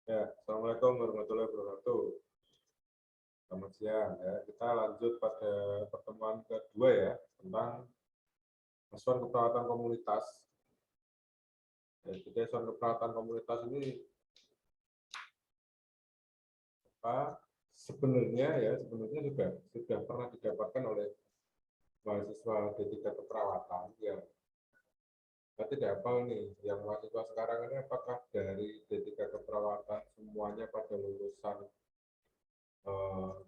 Ya, Assalamualaikum warahmatullahi wabarakatuh. Selamat siang. Ya, kita lanjut pada pertemuan kedua ya tentang asuhan keperawatan komunitas. Ya, jadi asuhan keperawatan komunitas ini sebenarnya sudah pernah didapatkan oleh mahasiswa D3 keperawatan yang saya tidak hafal nih, yang mahasiswa sekarang ini apakah dari D3 keperawatan semuanya pada lulusan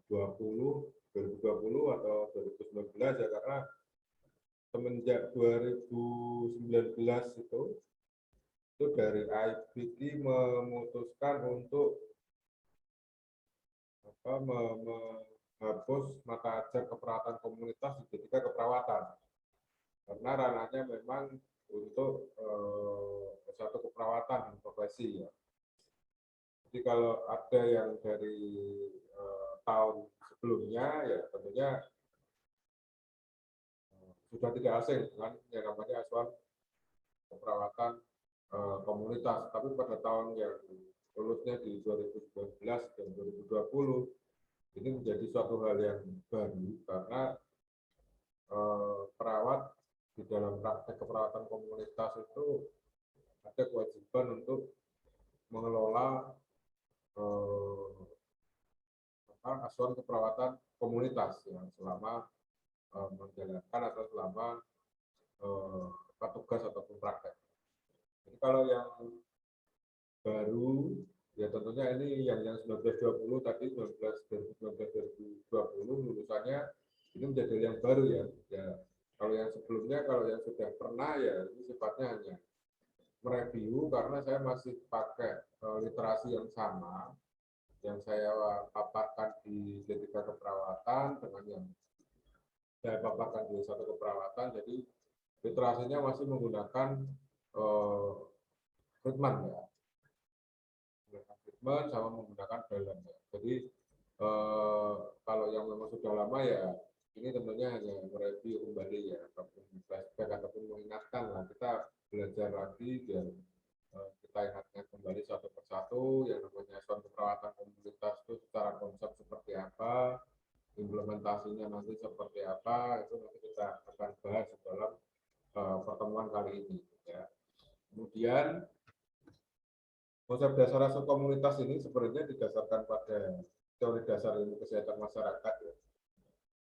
2020 atau 2019 ya, karena semenjak 2019 itu dari IPT memutuskan untuk menghapus mata ajar keperawatan komunitas di D3 keperawatan, karena ranahnya memang untuk satu keperawatan profesi ya. Jadi kalau ada yang dari tahun sebelumnya ya tentunya sudah tidak asing dengan yang namanya asuhan keperawatan komunitas. Tapi pada tahun yang lulusnya di 2019 dan 2020 ini menjadi suatu hal yang baru, karena perawat di dalam praktek keperawatan komunitas itu ada kewajiban untuk mengelola asuhan keperawatan komunitas yang selama menjalankan atau selama tugas ataupun praktek. Jadi kalau yang baru ya tentunya ini yang 1920 tadi 2020 lulusannya ini menjadi yang baru ya. Ya kalau yang sebelumnya, kalau yang sudah pernah ya ini sifatnya hanya mereview, karena saya masih pakai literasi yang sama yang saya paparkan di D3 keperawatan dengan yang saya paparkan di satu keperawatan. Jadi literasinya masih menggunakan Friedman ya, Friedman sama menggunakan Balance ya. Jadi kalau yang memang sudah lama ya ini tentunya hanya mereview kembali ya, ataupun flashback ataupun mengingatkan lah, kita belajar lagi biar kita ingatkan kembali satu persatu yang namanya asuhan keperawatan komunitas itu secara konsep seperti apa, implementasinya nanti seperti apa, itu nanti kita akan bahas dalam pertemuan kali ini ya. Kemudian konsep dasar asuhan komunitas ini sebenarnya didasarkan pada teori dasar ilmu kesehatan masyarakat ya,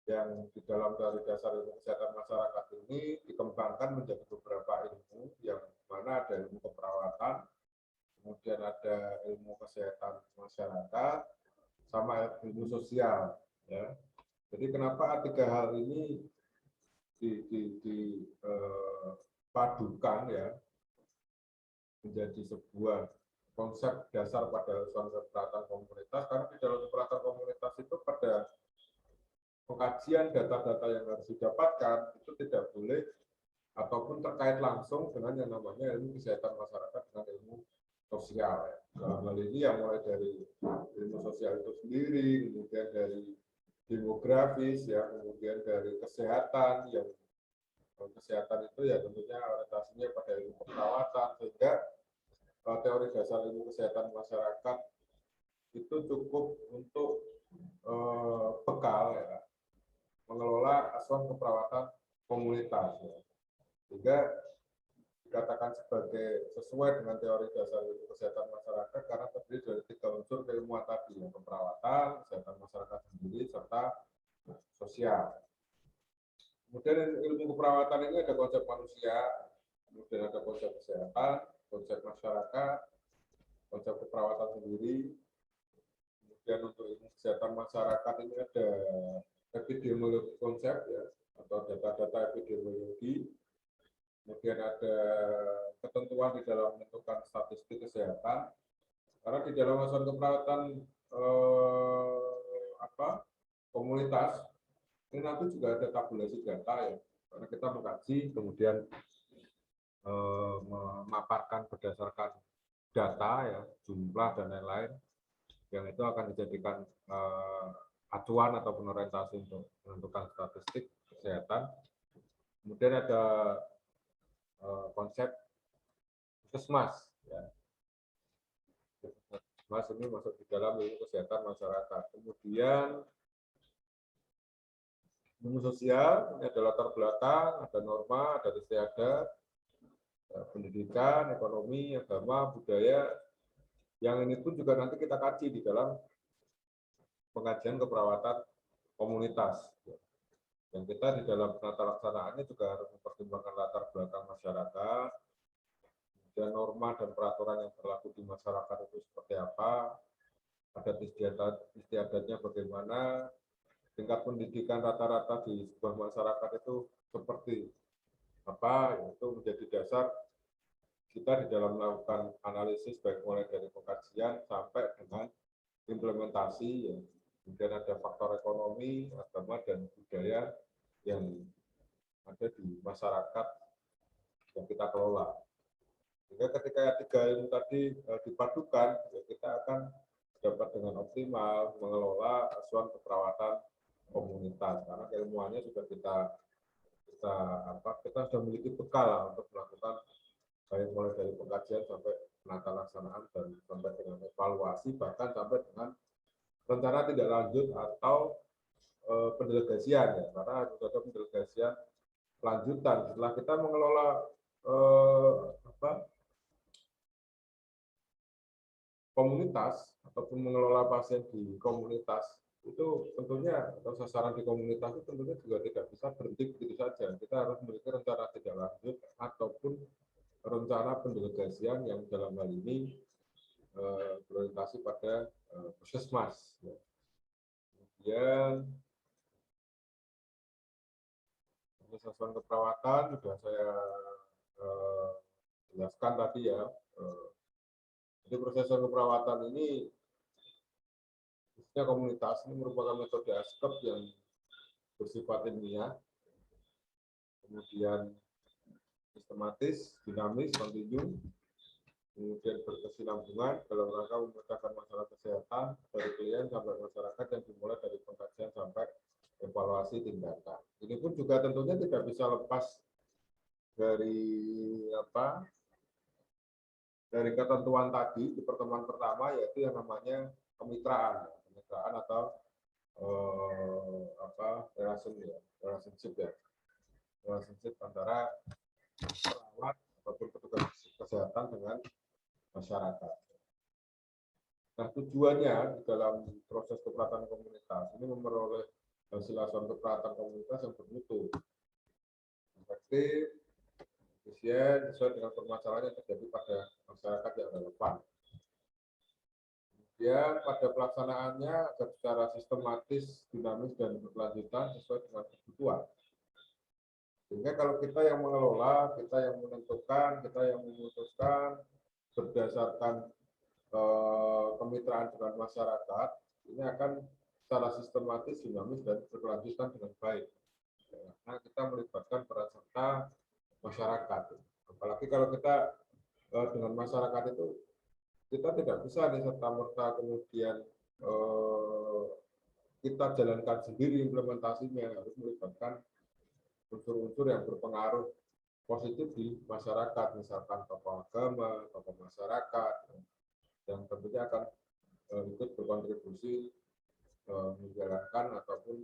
yang di dalam teori dasar ilmu kesehatan masyarakat ini dikembangkan menjadi beberapa ilmu, yang mana ada ilmu keperawatan, kemudian ada ilmu kesehatan masyarakat, sama ilmu sosial ya. Jadi kenapa tiga hal ini dipadukan ya menjadi sebuah konsep dasar pada asuhan keperawatan komunitas, karena di dalam keperawatan komunitas itu pada pengkajian data-data yang harus didapatkan itu tidak boleh ataupun terkait langsung dengan yang namanya ilmu kesehatan masyarakat dengan ilmu sosial ya. Dalam hal ini yang mulai dari ilmu sosial itu sendiri, kemudian dari demografis ya, kemudian dari kesehatan, yang kesehatan itu ya tentunya orientasinya pada ilmu keperawatan, sehingga teori dasar ilmu kesehatan masyarakat itu cukup untuk bekal ya mengelola asuhan keperawatan komunitas ya. Sehingga dikatakan sebagai sesuai dengan teori dasar ilmu kesehatan masyarakat karena terdiri dari tiga unsur keilmuan tadi, yang keperawatan, kesehatan masyarakat sendiri, serta sosial. Kemudian ilmu keperawatan ini ada konsep manusia, kemudian ada konsep kesehatan, konsep masyarakat, konsep keperawatan sendiri. Kemudian untuk ilmu kesehatan masyarakat ini ada epidemiologi konsep ya, atau data-data epidemiologi. Kemudian ada ketentuan di dalam menentukan statistik kesehatan, karena di dalam asuhan keperawatan komunitas ini nanti juga ada tabulasi data ya, karena kita mengkaji kemudian memaparkan berdasarkan data ya, jumlah dan lain-lain, yang itu akan dijadikan acuan ataupun orientasi untuk menentukan statistik kesehatan. Kemudian ada konsep puskesmas ya. Mas ini masuk di dalam ilmu kesehatan masyarakat. Kemudian ilmu sosial, ini ada latar belakang, ada norma, ada istiadat, pendidikan, ekonomi, agama, budaya. Yang ini pun juga nanti kita kaji di dalam pengajian keperawatan komunitas. Dan kita di dalam penata laksanaannya juga harus mempertimbangkan latar belakang masyarakat, dan norma dan peraturan yang berlaku di masyarakat itu seperti apa, adat istiadatnya bagaimana, tingkat pendidikan rata-rata di sebuah masyarakat itu seperti apa, itu menjadi dasar kita di dalam melakukan analisis baik mulai dari pengkajian sampai dengan implementasi. Ya. Kemudian ada faktor ekonomi, agama, dan budaya yang ada di masyarakat yang kita kelola. Sehingga ketika tiga ilmu tadi dipadukan, ya kita akan dapat dengan optimal mengelola asuhan keperawatan komunitas, karena keilmuannya sudah kita sudah memiliki bekal lah untuk melakukan baik mulai dari pengkajian sampai penata laksanaan dan sampai dengan evaluasi, bahkan sampai dengan rencana tidak lanjut atau pendelegasian, ya, karena harus ada pendelegasian lanjutan setelah kita mengelola komunitas ataupun mengelola pasien di komunitas. Itu tentunya, atau sasaran di komunitas itu tentunya juga tidak bisa berhenti begitu saja. Kita harus memiliki rencana tidak lanjut ataupun rencana pendelegasian yang dalam hal ini berorientasi pada puskesmas. Kemudian sasaran keperawatan sudah saya jelaskan tadi ya. Jadi proses keperawatan ini khususnya komunitas ini merupakan metode ASKEP yang bersifat ilmiah, kemudian sistematis, dinamis, kontinu, kemudian berkesinambungan dalam rangka memecahkan masalah kesehatan dari klien sampai masyarakat yang dimulai dari pengkajian sampai evaluasi tindakan. Ini pun juga tentunya tidak bisa lepas dari dari ketentuan tadi di pertemuan pertama, yaitu yang namanya kemitraan atau relationship antara perawat ataupun petugas kesehatan dengan masyarakat. Nah, tujuannya di dalam proses keperawatan komunitas ini memperoleh hasil asuhan keperawatan komunitas yang bermutu, efektif, efisien, sesuai dengan permasalahan yang terjadi pada masyarakat yang relevan. Kemudian pada pelaksanaannya agar secara sistematis, dinamis, dan berkelanjutan sesuai dengan kebutuhan. Sehingga kalau kita yang mengelola, kita yang menentukan, kita yang memutuskan berdasarkan kemitraan dengan masyarakat, ini akan secara sistematis, dinamis, dan berkelanjutan dengan baik. Nah, kita melibatkan peran serta masyarakat. Apalagi kalau kita dengan masyarakat itu kita tidak bisa nih serta-merta kemudian kita jalankan sendiri implementasinya, harus melibatkan unsur-unsur yang berpengaruh positif di masyarakat, misalkan tokoh agama, tokoh masyarakat, yang tentunya akan ikut berkontribusi menjalankan ataupun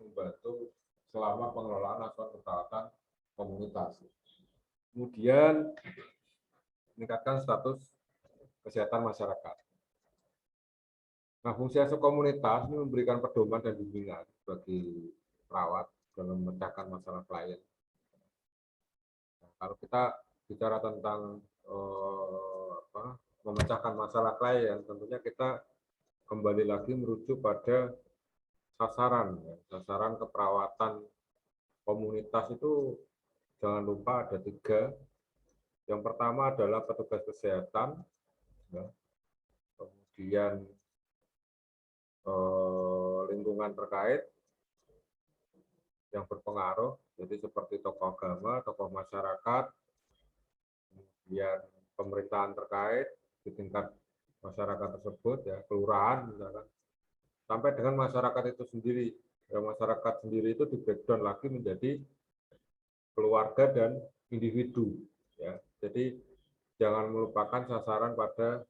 membantu selama pengelolaan asuhan keperawatan komunitas. Kemudian meningkatkan status kesehatan masyarakat. Nah, fungsi asuh komunitas ini memberikan pedoman dan bimbingan bagi perawat dalam memecahkan masalah klien. Nah, kalau kita bicara tentang memecahkan masalah klien, tentunya kita kembali lagi merujuk pada sasaran, ya. Sasaran keperawatan komunitas itu jangan lupa ada 3. Yang pertama adalah petugas kesehatan, ya. Kemudian lingkungan terkait yang berpengaruh, jadi seperti tokoh agama, tokoh masyarakat, kemudian pemerintahan terkait di tingkat masyarakat tersebut, ya, kelurahan misalkan, sampai dengan masyarakat itu sendiri. Ya, masyarakat sendiri itu di breakdown lagi menjadi keluarga dan individu. Ya, jadi jangan melupakan sasaran pada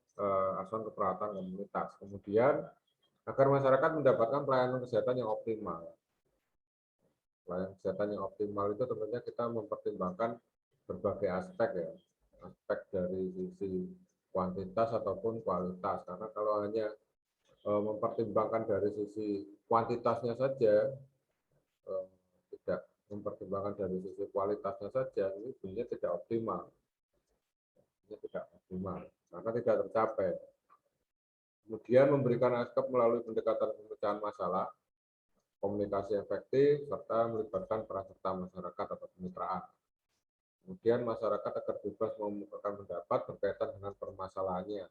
asuhan keperawatan komunitas. Kemudian agar masyarakat mendapatkan pelayanan kesehatan yang optimal. Pelayanan kesehatan yang optimal itu tentunya kita mempertimbangkan berbagai aspek ya, aspek dari sisi kuantitas ataupun kualitas. Karena kalau hanya mempertimbangkan dari sisi kuantitasnya saja, tidak mempertimbangkan dari sisi kualitasnya saja, ini sebenarnya tidak optimal. Ini tidak optimal karena tidak tercapai. Kemudian memberikan aspek melalui pendekatan pemecahan masalah, komunikasi efektif, serta melibatkan peran serta masyarakat atau kemitraan. Kemudian masyarakat agar bebas mengemukakan pendapat berkaitan dengan permasalahannya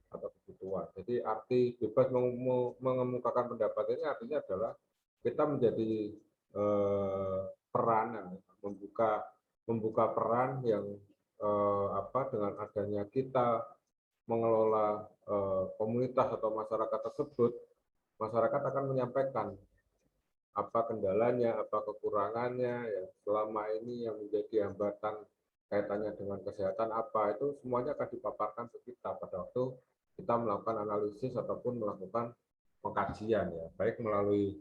atau kebutuhan. Jadi arti bebas mengemukakan pendapat ini artinya adalah kita menjadi peran, membuka peran yang dengan adanya kita mengelola komunitas atau masyarakat tersebut, masyarakat akan menyampaikan apa kendalanya, apa kekurangannya, ya selama ini yang menjadi hambatan kaitannya dengan kesehatan apa, itu semuanya akan dipaparkan ke kita pada waktu kita melakukan analisis ataupun melakukan pengkajian ya, baik melalui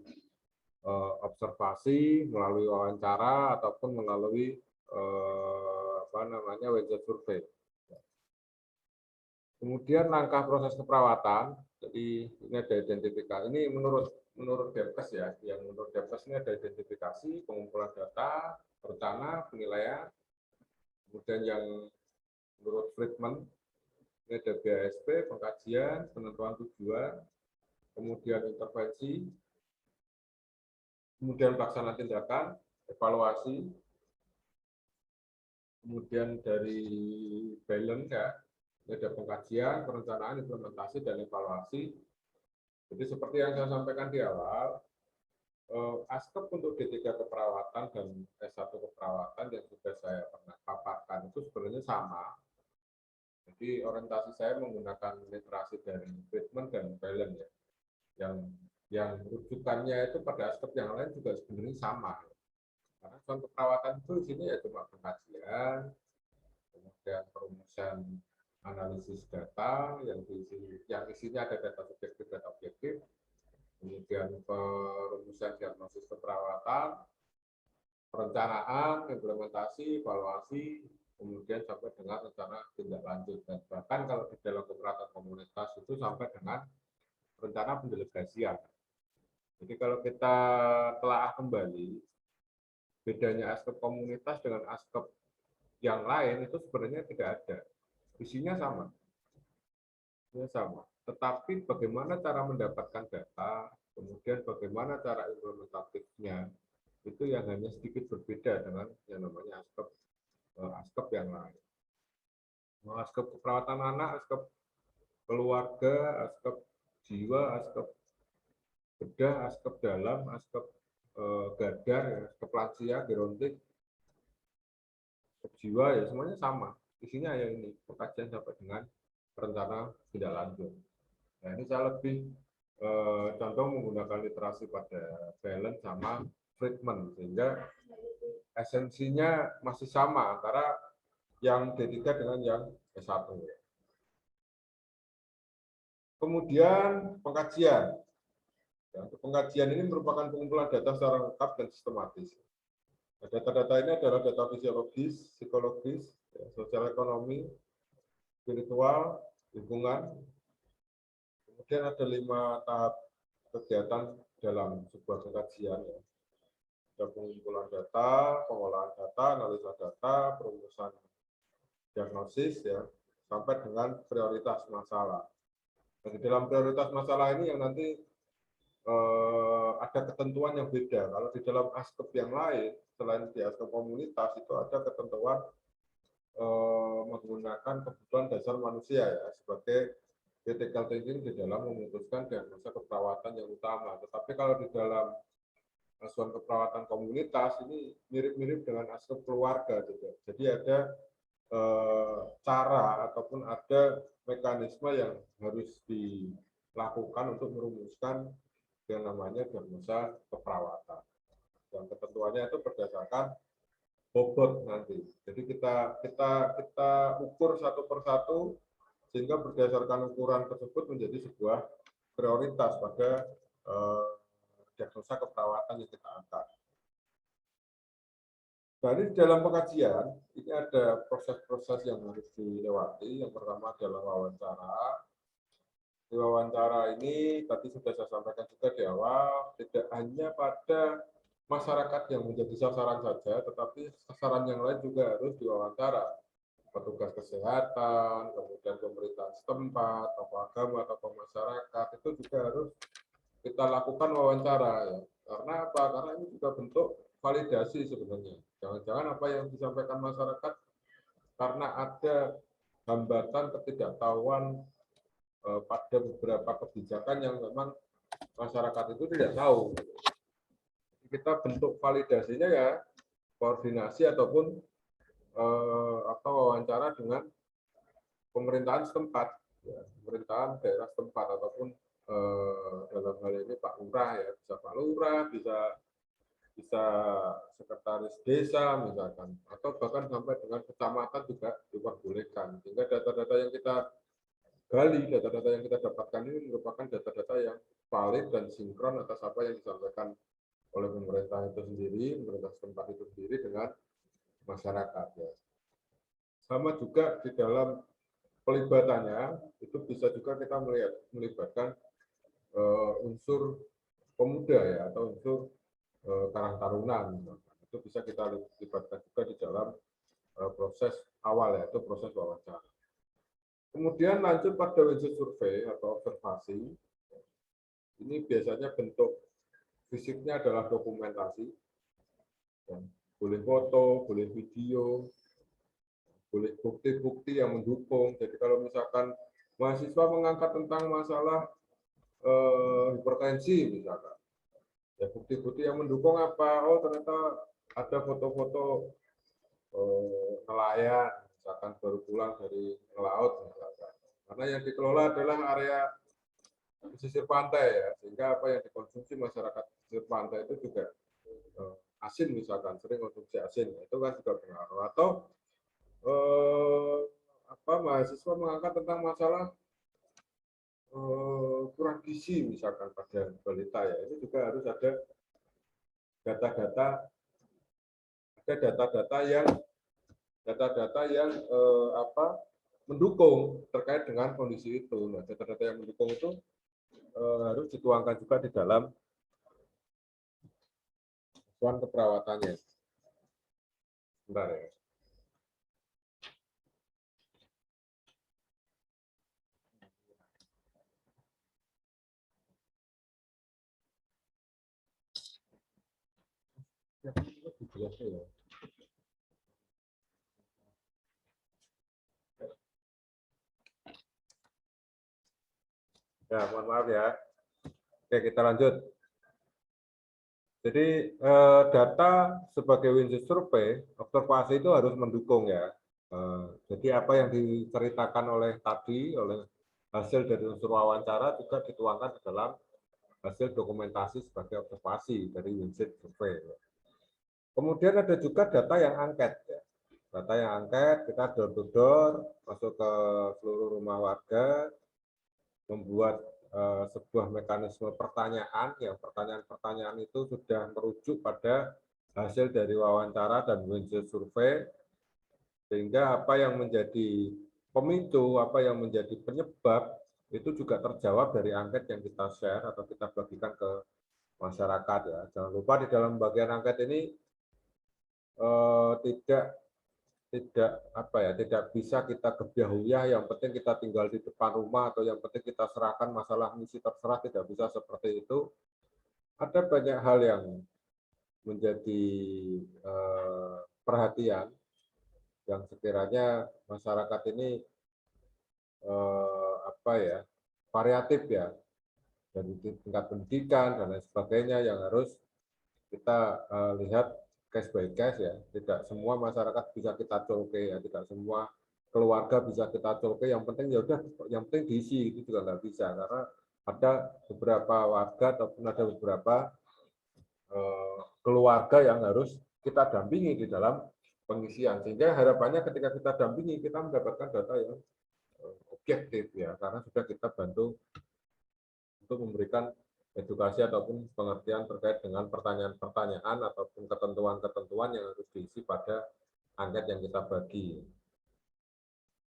observasi, melalui wawancara ataupun melalui website survei. Kemudian langkah proses keperawatan, jadi ini ada identifikasi. Ini menurut Depkes ya, yang menurut Depkes ini ada identifikasi, pengumpulan data, rencana, penilaian. Kemudian yang menurut Friedman ini ada BASP, pengkajian, penentuan tujuan, kemudian intervensi, kemudian pelaksanaan tindakan, evaluasi, kemudian dari balance ya, ini ada pengkajian, perencanaan, implementasi, dan evaluasi. Jadi seperti yang saya sampaikan di awal, aspek untuk D3 keperawatan dan S1 keperawatan yang sudah saya pernah paparkan itu sebenarnya sama. Jadi orientasi saya menggunakan literasi dari treatment dan balance ya. Yang rujukannya itu pada aspek yang lain juga sebenarnya sama. Karena contoh keperawatan itu di sini ya cuma pengkajian, kemudian perumusan analisis data yang isinya ada data subjektif, data objektif, kemudian perumusan diagnosis keperawatan, perencanaan, implementasi, evaluasi, kemudian sampai dengan rencana tindak lanjut. Dan bahkan kalau di dalam keperawatan komunitas itu sampai dengan rencana pendelegasian. Jadi kalau kita telah kembali, bedanya aspek komunitas dengan aspek yang lain itu sebenarnya tidak ada. Isinya sama. Isinya sama. Tetapi bagaimana cara mendapatkan data, kemudian bagaimana cara implementatifnya, itu yang hanya sedikit berbeda dengan yang namanya aspek yang lain. Aspek keperawatan anak, aspek keluarga, aspek jiwa, aspek bedah, aspek dalam, aspek gadar, aspek lansia, gerontik, aspek jiwa, ya semuanya sama. Isinya ya ini, pengkajian sampai dengan rencana tidak lanjut. Nah ini saya lebih contoh menggunakan literasi pada balance sama treatment, sehingga esensinya masih sama antara yang D3 dengan yang S1. Kemudian pengkajian. Ya, untuk pengkajian ini merupakan pengumpulan data secara lengkap dan sistematis. Nah, data-data ini adalah data fisiologis, psikologis, ya, sosial ekonomi, spiritual, lingkungan. Kemudian ada 5 tahap kegiatan dalam sebuah pengkajian. Ya. Ada pengumpulan data, pengolahan data, analisa data, perumusan diagnosis, ya, sampai dengan prioritas masalah. Dan di dalam prioritas masalah ini yang nanti ada ketentuan yang beda. Kalau di dalam aspek yang lain, selain di aspek komunitas, itu ada ketentuan menggunakan kebutuhan dasar manusia ya, sebagai critical thinking di dalam memutuskan diagnosa keperawatan yang utama. Tetapi kalau di dalam asuhan keperawatan komunitas ini mirip-mirip dengan aspek keluarga juga. Jadi ada cara ataupun ada mekanisme yang harus dilakukan untuk merumuskan yang namanya diagnosa keperawatan. Dan ketentuannya itu berdasarkan bobot nanti. Jadi kita ukur satu persatu sehingga berdasarkan ukuran tersebut menjadi sebuah prioritas pada diagnosa keperawatan yang kita angkat. Dari dalam pengkajian ini ada proses-proses yang harus dilewati. Yang pertama adalah wawancara. Di wawancara ini tadi sudah saya sampaikan juga di awal, tidak hanya pada masyarakat yang menjadi sasaran saja, tetapi sasaran yang lain juga harus diwawancara. Petugas kesehatan, kemudian pemerintahan setempat, tokoh agama, tokoh masyarakat, itu juga harus kita lakukan wawancara. Ya. Karena apa? Karena ini juga bentuk validasi sebenarnya. Jangan-jangan apa yang disampaikan masyarakat karena ada hambatan ketidaktahuan pada beberapa kebijakan yang memang masyarakat itu tidak tahu. Kita bentuk validasinya ya koordinasi ataupun atau wawancara dengan pemerintahan setempat, ya, pemerintahan daerah setempat ataupun dalam hal ini Pak Lurah ya, bisa Pak Lurah, bisa sekretaris desa misalkan, atau bahkan sampai dengan kecamatan juga diperbolehkan. Sehingga data-data yang kita gali, data-data yang kita dapatkan ini merupakan data-data yang valid dan sinkron atas apa yang disampaikan oleh pemerintah itu sendiri, pemerintah setempat itu sendiri dengan masyarakat. Ya. Sama juga di dalam pelibatannya, itu bisa juga kita melibatkan unsur pemuda ya, atau unsur karang taruna. Itu bisa kita libatkan juga di dalam proses awal, yaitu proses wawancara. Kemudian lanjut pada wujud survei atau observasi. Ini biasanya bentuk fisiknya adalah dokumentasi. Ya. Boleh foto, boleh video, boleh bukti-bukti yang mendukung. Jadi kalau misalkan mahasiswa mengangkat tentang masalah hipertensi misalkan, ya bukti-bukti yang mendukung apa? Oh ternyata ada foto-foto nelayan, misalkan baru pulang dari melaut misalkan. Karena yang dikelola adalah area pesisir pantai ya, sehingga apa yang dikonsumsi masyarakat pesisir pantai itu juga asin misalkan, sering konsumsi asin, itu kan juga pengaruh. Atau mahasiswa mengangkat tentang masalah kurang gizi misalkan pada balita ya, ini juga harus ada data-data yang mendukung terkait dengan kondisi itu. Nah, data-data yang mendukung itu harus dituangkan juga di dalam acuan keperawatannya. Bentar ya. Ya, mohon maaf ya. Oke, kita lanjut. Jadi data sebagai wujud survei, observasi itu harus mendukung ya. Jadi apa yang diceritakan oleh hasil dari unsur wawancara juga dituangkan ke dalam hasil dokumentasi sebagai observasi dari wujud survei. Kemudian ada juga data yang angket. Ya. Data yang angket, kita door to door, masuk ke seluruh rumah warga, membuat sebuah mekanisme pertanyaan, yang pertanyaan-pertanyaan itu sudah merujuk pada hasil dari wawancara dan wujud survei, sehingga apa yang menjadi pemicu, apa yang menjadi penyebab, itu juga terjawab dari angket yang kita share atau kita bagikan ke masyarakat ya. Jangan lupa di dalam bagian angket ini tidak bisa kita gebyah-uyah, yang penting kita tinggal di depan rumah atau yang penting kita serahkan masalah misi terserah, tidak bisa seperti itu. Ada banyak hal yang menjadi perhatian yang sekiranya masyarakat ini variatif ya, dari tingkat pendidikan dan lain sebagainya yang harus kita lihat case by case ya. Tidak semua masyarakat bisa kita colke ya, tidak semua keluarga bisa kita colke. Yang penting ya udah, yang penting diisi, itu juga nggak bisa, karena ada beberapa warga ataupun ada beberapa keluarga yang harus kita dampingi di dalam pengisian. Sehingga harapannya ketika kita dampingi, kita mendapatkan data yang objektif ya, karena sudah kita bantu untuk memberikan edukasi ataupun pengertian terkait dengan pertanyaan-pertanyaan ataupun ketentuan-ketentuan yang harus diisi pada angket yang kita bagi.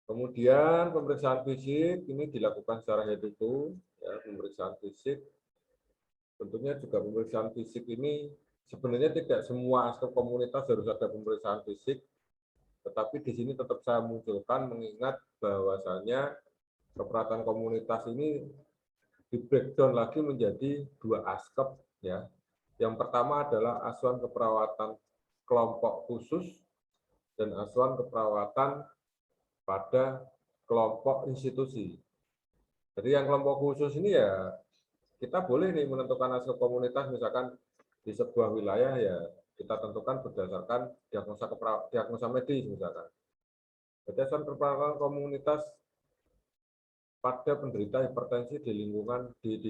Kemudian pemeriksaan fisik ini dilakukan secara head to toe, ya, pemeriksaan fisik. Tentunya juga pemeriksaan fisik ini sebenarnya tidak semua aspek komunitas harus ada pemeriksaan fisik, tetapi di sini tetap saya munculkan mengingat bahwasannya keperawatan komunitas ini di breakdown lagi menjadi dua aspek ya. Yang pertama adalah asuhan keperawatan kelompok khusus dan asuhan keperawatan pada kelompok institusi. Jadi yang kelompok khusus ini ya kita boleh nih menentukan asuhan komunitas misalkan di sebuah wilayah ya kita tentukan berdasarkan diagnosa medis misalkan. Berdasarkan keperawatan komunitas pada penderita hipertensi di lingkungan di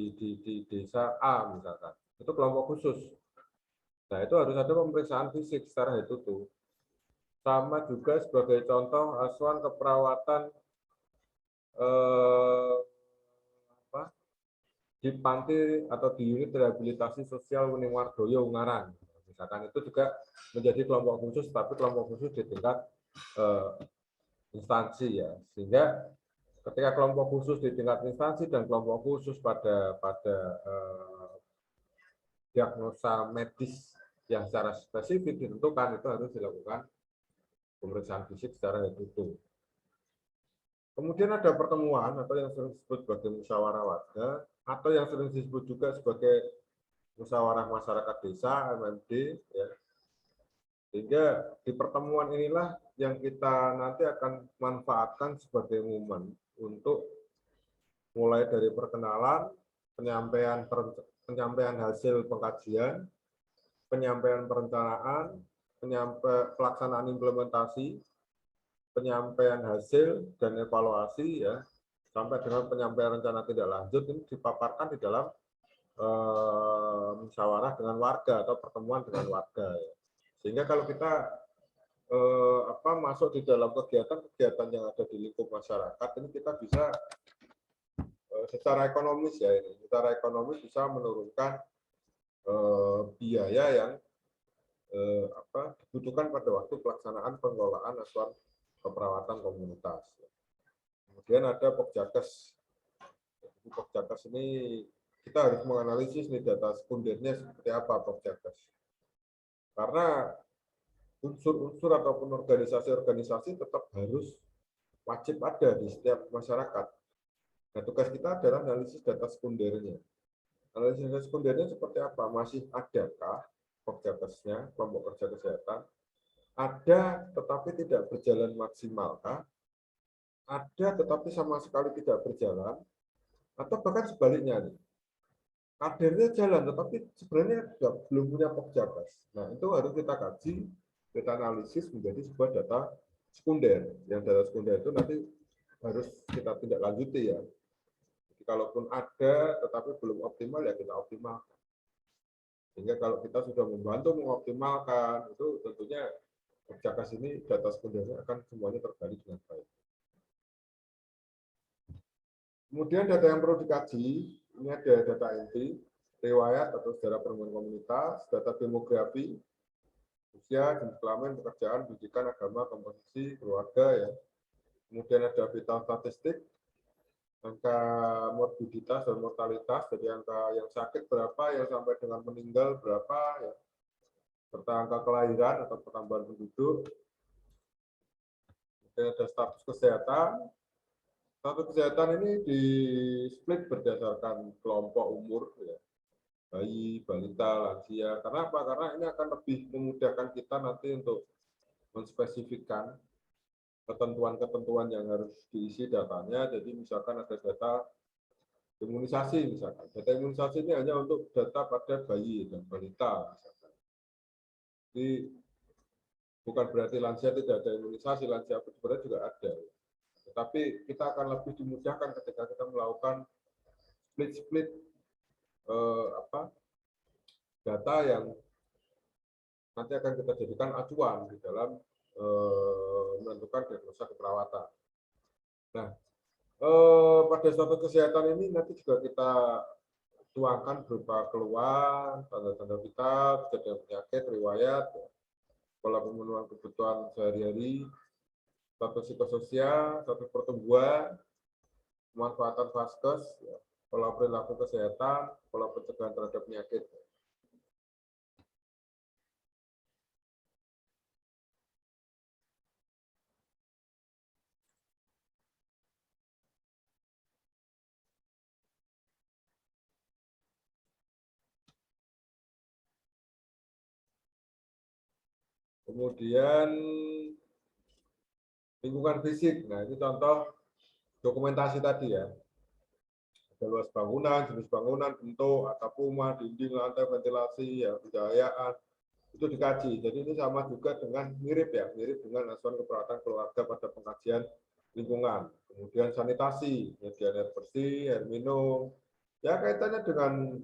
desa A misalkan, itu kelompok khusus. Nah itu harus ada pemeriksaan fisik secara head to toe. Sama juga sebagai contoh asuhan keperawatan di panti atau di unit rehabilitasi sosial Weningwardoyo Ungaran, misalkan itu juga menjadi kelompok khusus, tapi kelompok khusus di tingkat instansi ya, sehingga ketika kelompok khusus di tingkat instansi dan kelompok khusus pada diagnosa medis yang secara spesifik ditentukan, itu harus dilakukan pemeriksaan fisik secara head to toe. Kemudian ada pertemuan atau yang sering disebut sebagai musyawarah warga atau yang sering disebut juga sebagai musyawarah masyarakat desa MMD ya. Sehingga di pertemuan inilah yang kita nanti akan manfaatkan sebagai momen untuk mulai dari perkenalan, penyampaian hasil pengkajian, penyampaian perencanaan, pelaksanaan implementasi, penyampaian hasil dan evaluasi ya, sampai dengan penyampaian rencana tindak lanjut ini dipaparkan di dalam musyawarah dengan warga atau pertemuan dengan warga ya. Sehingga kalau kita masuk di dalam kegiatan-kegiatan yang ada di lingkup masyarakat ini kita bisa secara ekonomis ya ini, secara ekonomis bisa menurunkan biaya yang dibutuhkan pada waktu pelaksanaan pengelolaan asuhan keperawatan komunitas. Kemudian ada Pokjakes. Pokjakes ini kita harus menganalisis nih data sekundernya seperti apa Pokjakes. Karena unsur-unsur ataupun organisasi-organisasi tetap harus wajib ada di setiap masyarakat. Nah, tugas kita adalah analisis data sekundernya. Analisis data sekundernya seperti apa? Masih adakah Pokjakesnya, kelompok kerja kesehatan, ada tetapi tidak berjalan maksimalkah? Ada tetapi sama sekali tidak berjalan, atau bahkan sebaliknya nih, kadernya jalan tetapi sebenarnya belum punya Pokjakes. Nah itu harus kita kaji, kita analisis menjadi sebuah data sekunder. Yang data sekunder itu nanti harus kita tindak lanjuti ya. Jadi, kalaupun ada tetapi belum optimal ya kita optimalkan. Sehingga kalau kita sudah membantu mengoptimalkan itu tentunya Pokjakes ini data sekundernya akan semuanya tergali dengan baik. Kemudian data yang perlu dikaji, ini ada data inti, riwayat atau sejarah perempuan komunitas, data demografi, usia, jenis kelamin, pekerjaan, pendidikan, agama, komposisi, keluarga ya. Kemudian ada vital statistik, angka morbiditas dan mortalitas, jadi angka yang sakit berapa, yang sampai dengan meninggal berapa, ya. Serta angka kelahiran atau pertambahan penduduk. Kemudian ada status kesehatan. Status kesehatan ini di split berdasarkan kelompok umur, ya. Bayi, balita, lansia. Karena apa? Karena ini akan lebih memudahkan kita nanti untuk menspesifikkan ketentuan-ketentuan yang harus diisi datanya. Jadi misalkan ada data imunisasi, misalkan. Data imunisasi ini hanya untuk data pada bayi dan balita, misalkan. Jadi bukan berarti lansia tidak ada imunisasi, lansia sebenarnya juga ada. Tetapi kita akan lebih dimudahkan ketika kita melakukan split data yang nanti akan kita jadikan acuan di dalam menentukan diagnosa keperawatan. Nah, pada suatu kesehatan ini nanti juga kita tuangkan berupa keluhan, tanda-tanda vital, gejala penyakit, riwayat, pola pemenuhan kebutuhan sehari-hari, status psikososial, status pertumbuhan, pemanfaatan vaskes, pola perilaku kesehatan, pola pencegahan terhadap penyakit. Kemudian lingkungan fisik. Nah, ini contoh dokumentasi tadi ya. Ada luas bangunan, jenis bangunan, bentuk, atap rumah, dinding, lantai, ventilasi, ya, pencahayaan, itu dikaji. Jadi ini sama juga dengan mirip dengan asuhan keperawatan keluarga pada pengkajian lingkungan. Kemudian sanitasi, penyediaan air bersih, air minum, ya kaitannya dengan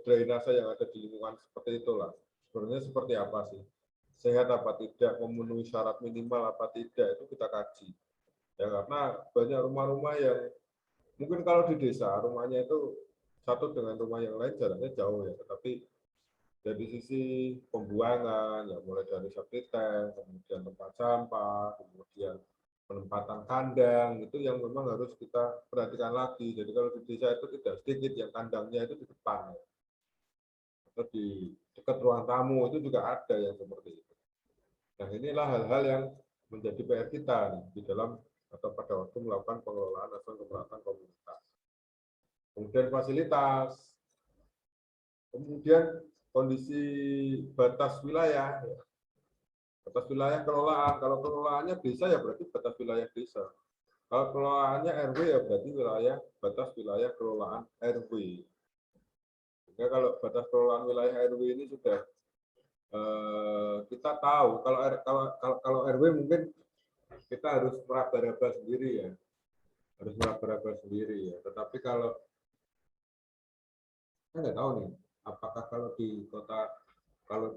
drainase yang ada di lingkungan seperti itulah. Sebenarnya seperti apa sih? Sehat apa tidak, memenuhi syarat minimal apa tidak, itu kita kaji. Ya karena banyak rumah-rumah yang mungkin kalau di desa rumahnya itu satu dengan rumah yang lain jaraknya jauh ya, tetapi dari sisi pembuangan, ya mulai dari septic tank, kemudian tempat sampah, kemudian penempatan kandang, itu yang memang harus kita perhatikan lagi. Jadi kalau di desa itu tidak sedikit yang kandangnya itu di depan, ya. Atau di dekat ruang tamu itu juga ada yang seperti itu. Nah inilah hal-hal yang menjadi PR kita nih, di dalam atau pada waktu melakukan pengelolaan asuhan keperawatan komunitas. Kemudian fasilitas, kemudian kondisi batas wilayah, batas wilayah kelolaan. Kalau kelolaannya desa ya berarti batas wilayah desa. Kalau kelolaannya RW ya berarti batas wilayah kelolaan RW. Sehingga kalau batas kelolaan wilayah RW ini sudah kita tahu. Kalau RW mungkin kita harus meraba-raba sendiri ya, harus meraba-raba sendiri ya. Tetapi kalau saya nggak tahu nih, apakah kalau di kota, kalau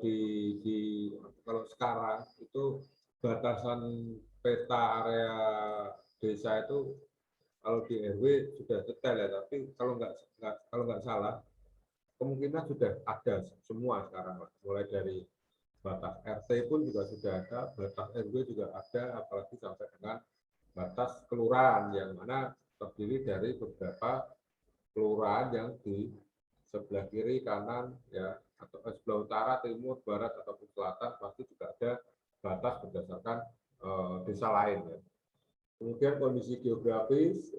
kalau sekarang itu batasan peta area desa itu kalau di RW sudah detail ya, tapi kalau nggak salah kemungkinan sudah ada semua sekarang, mulai dari batas RT pun juga sudah ada, batas RW juga ada, apalagi sampai dengan batas kelurahan yang mana terdiri dari beberapa kelurahan yang di sebelah kiri, kanan, ya, atau sebelah utara, timur, barat, ataupun selatan, pasti juga ada batas berdasarkan desa lain. Ya. Kemudian kondisi geografis,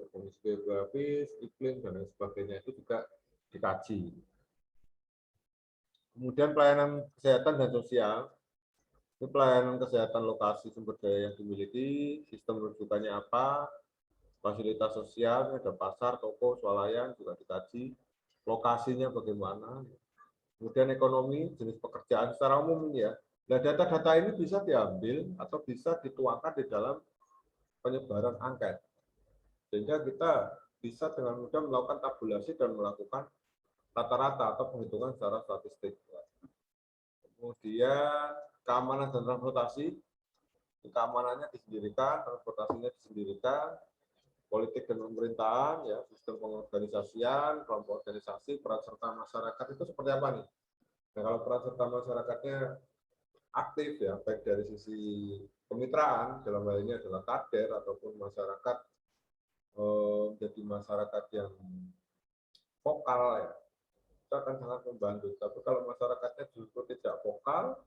iklim, dan lain sebagainya itu juga dikaji. Kemudian pelayanan kesehatan dan sosial, ini pelayanan kesehatan lokasi sumber daya yang dimiliki, sistem rujukannya apa, fasilitas sosial, ada pasar, toko, swalayan juga dikaji, lokasinya bagaimana, kemudian ekonomi, jenis pekerjaan secara umum ya. Nah, data-data ini bisa diambil atau bisa dituangkan di dalam penyebaran angket. Sehingga kita bisa dengan mudah melakukan tabulasi dan melakukan rata-rata atau penghitungan secara statistik. Kemudian keamanan dan transportasi, keamanannya disendirikan, transportasinya disendirikan, politik dan pemerintahan, ya, sistem pengorganisasian, kelompok organisasi, peran serta masyarakat itu seperti apa nih? Nah, kalau peran serta masyarakatnya aktif ya, baik dari sisi kemitraan, dalam hal ini adalah kader ataupun masyarakat menjadi masyarakat yang vokal ya, itu akan sangat membantu. Tapi kalau masyarakatnya justru tidak vokal,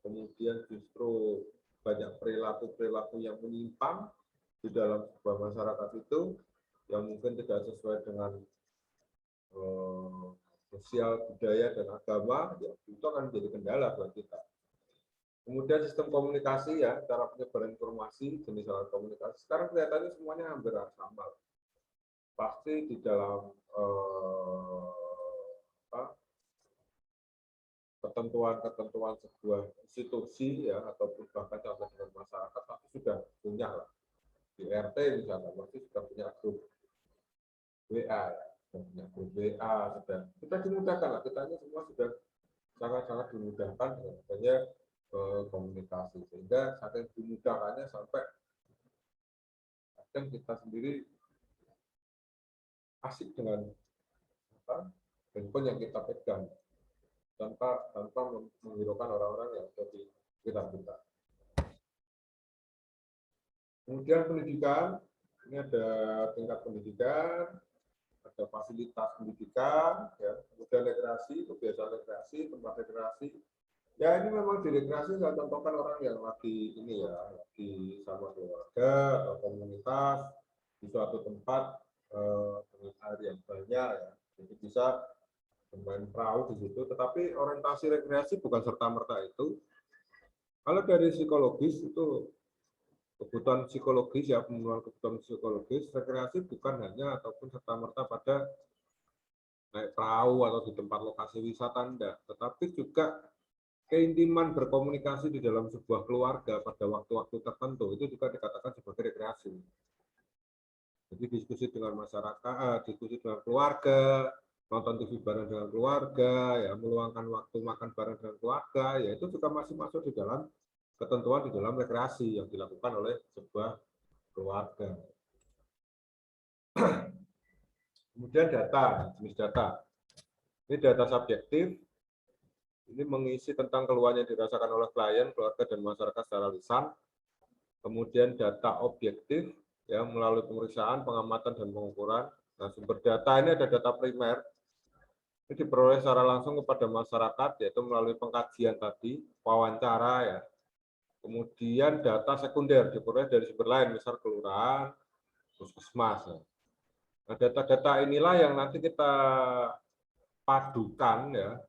kemudian justru banyak perilaku-perilaku yang menyimpang di dalam sebuah masyarakat itu, yang mungkin tidak sesuai dengan sosial, budaya, dan agama, ya, itu akan menjadi kendala buat kita. Kemudian sistem komunikasi ya, cara penyebaran informasi, jenis alat komunikasi. Sekarang kelihatannya semuanya hampir sama. Pasti di dalam ketentuan-ketentuan sebuah institusi ya, ataupun bahkan sampai dengan masyarakat pasti sudah punya lah. Di RT misalnya pasti sudah punya grup WA, ya. Sudah punya grup WA, sudah kita dimudahkan lah. Kita ini semua sudah sangat-sangat dimudahkan dengan adanya komunikasi, sehingga saking dimudahkannya sampai kadang kita sendiri asik dengan handphone yang kita pegang tanpa menghiraukan orang-orang yang ada di sekitar kita. Kemudian pendidikan, ini ada tingkat pendidikan, ada fasilitas pendidikan, ya, kemudian rekreasi, kebiasaan rekreasi, tempat rekreasi. Ya ini memang di rekreasi saya contohkan orang yang lagi ini ya, lagi sama keluarga atau komunitas di suatu tempat dengan air yang banyak ya, jadi bisa bermain perahu di situ. Tetapi orientasi rekreasi bukan serta merta itu. Kalau dari psikologis itu kebutuhan psikologis ya, pemenuhan kebutuhan psikologis, rekreasi bukan hanya ataupun serta merta pada naik perahu atau di tempat lokasi wisata enggak, tetapi juga keintiman berkomunikasi di dalam sebuah keluarga pada waktu-waktu tertentu itu juga dikatakan sebagai rekreasi. Jadi diskusi dengan masyarakat, diskusi dengan keluarga, nonton TV bareng dengan keluarga, ya meluangkan waktu makan bareng dengan keluarga, ya itu juga masih masuk di dalam ketentuan di dalam rekreasi yang dilakukan oleh sebuah keluarga. Kemudian data, jenis data. Ini data subjektif. Ini mengisi tentang keluhan yang dirasakan oleh klien, keluarga, dan masyarakat secara lisan. Kemudian data objektif, ya melalui pemeriksaan, pengamatan, dan pengukuran. Nah, sumber data ini ada data primer. Ini diperoleh secara langsung kepada masyarakat, yaitu melalui pengkajian tadi, wawancara, ya. Kemudian data sekunder diperoleh dari sumber lain, misal kelurahan, puskesmas. Ya. Nah, data-data inilah yang nanti kita padukan, ya.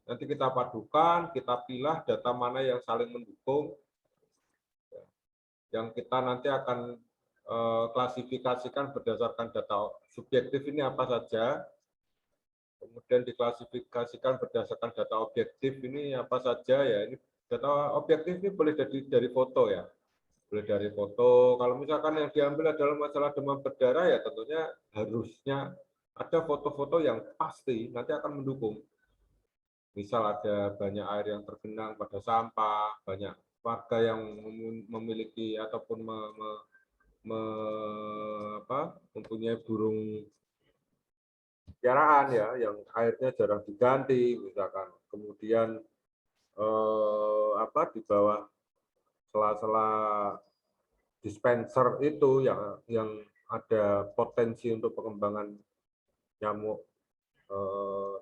Nanti kita padukan, kita pilih data mana yang saling mendukung, yang kita nanti akan klasifikasikan berdasarkan data subjektif ini apa saja, kemudian diklasifikasikan berdasarkan data objektif ini apa saja ya. Ini data objektif ini boleh dari foto ya, boleh dari foto. Kalau misalkan yang diambil adalah masalah demam berdarah ya tentunya harusnya ada foto-foto yang pasti nanti akan mendukung. Misal ada banyak air yang tergenang pada sampah, banyak warga yang memiliki ataupun mempunyai burung piaraan ya, yang airnya jarang diganti, misalkan. Kemudian di bawah sela-sela dispenser itu yang ada potensi untuk pengembangan nyamuk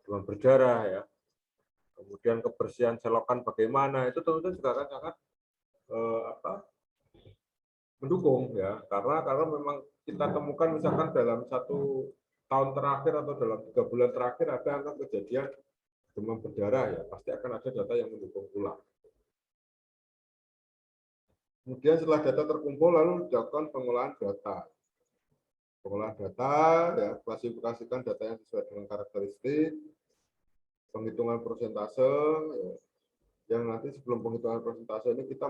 demam berdarah ya. Kemudian kebersihan selokan bagaimana, itu tentu juga akan sangat mendukung ya, karena memang kita temukan misalkan dalam 1 tahun terakhir atau dalam 3 bulan terakhir ada angka kejadian demam berdarah ya, pasti akan ada data yang mendukung pula. Kemudian setelah data terkumpul lalu dilakukan pengolahan data. Pengolahan data ya, klasifikasikan data yang sesuai dengan karakteristik, penghitungan persentase ya, yang nanti sebelum penghitungan persentase ini kita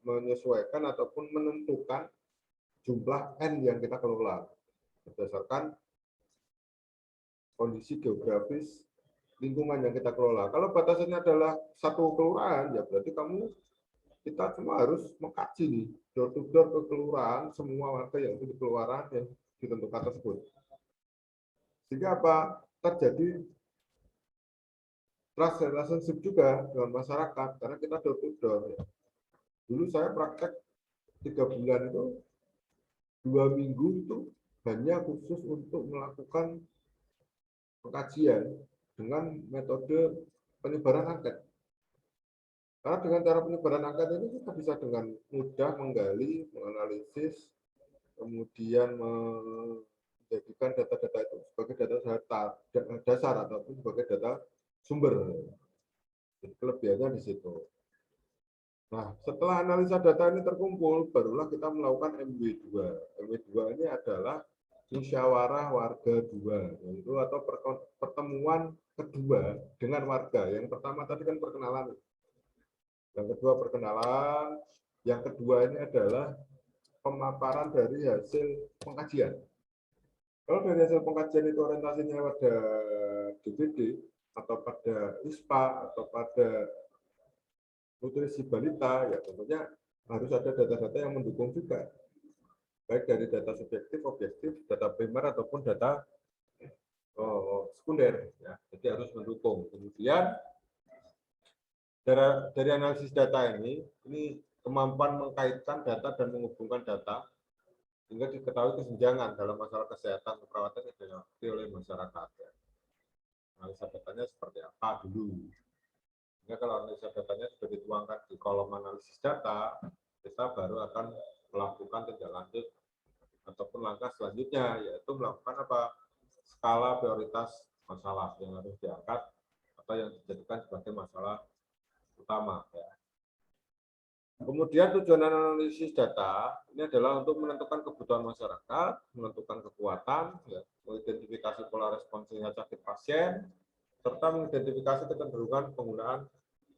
menyesuaikan ataupun menentukan jumlah N yang kita kelola berdasarkan kondisi geografis lingkungan yang kita kelola. Kalau batasannya adalah 1 kelurahan, ya berarti kita cuma harus mengkaji nih, door to door ke kelurahan, semua warga yang di kelurahan yang ditentukan tersebut. Sehingga apa? Terjadi trust relationship juga dengan masyarakat, karena kita door to door. Ya. Dulu saya praktek 3 bulan itu, 2 minggu itu hanya khusus untuk melakukan pengkajian dengan metode penyebaran angket. Karena dengan cara penyebaran angket ini kita bisa dengan mudah menggali, menganalisis, kemudian menjadikan data-data itu sebagai data dasar ataupun sebagai data sumber. Jadi kelebihannya di situ. Nah, setelah analisa data ini terkumpul, barulah kita melakukan MW2. MW2 ini adalah musyawarah warga 2, yaitu atau pertemuan kedua dengan warga. Yang pertama tadi kan perkenalan. Yang kedua perkenalan, yang kedua ini adalah pemaparan dari hasil pengkajian. Kalau dari hasil pengkajian itu orientasinya pada DPD, atau pada ISPA atau pada nutrisi balita, ya tentunya harus ada data-data yang mendukung juga, baik dari data subjektif, objektif, data primer ataupun data sekunder. Ya. Jadi harus mendukung. Kemudian dari analisis data ini kemampuan mengkaitkan data dan menghubungkan data sehingga diketahui kesenjangan dalam masalah kesehatan keperawatan yang dihadapi oleh masyarakat. Ya. Analisa datanya seperti apa dulu. Sehingga kalau analisa datanya sudah dituangkan di kolom analisis data, kita baru akan melakukan tindak lanjut ataupun langkah selanjutnya, yaitu melakukan apa? Skala prioritas masalah yang harus diangkat atau yang dijadikan sebagai masalah utama. Ya. Kemudian tujuan analisis data ini adalah untuk menentukan kebutuhan masyarakat, menentukan kekuatan, ya, mengidentifikasi pola respons sakit pasien, serta mengidentifikasi kecenderungan penggunaan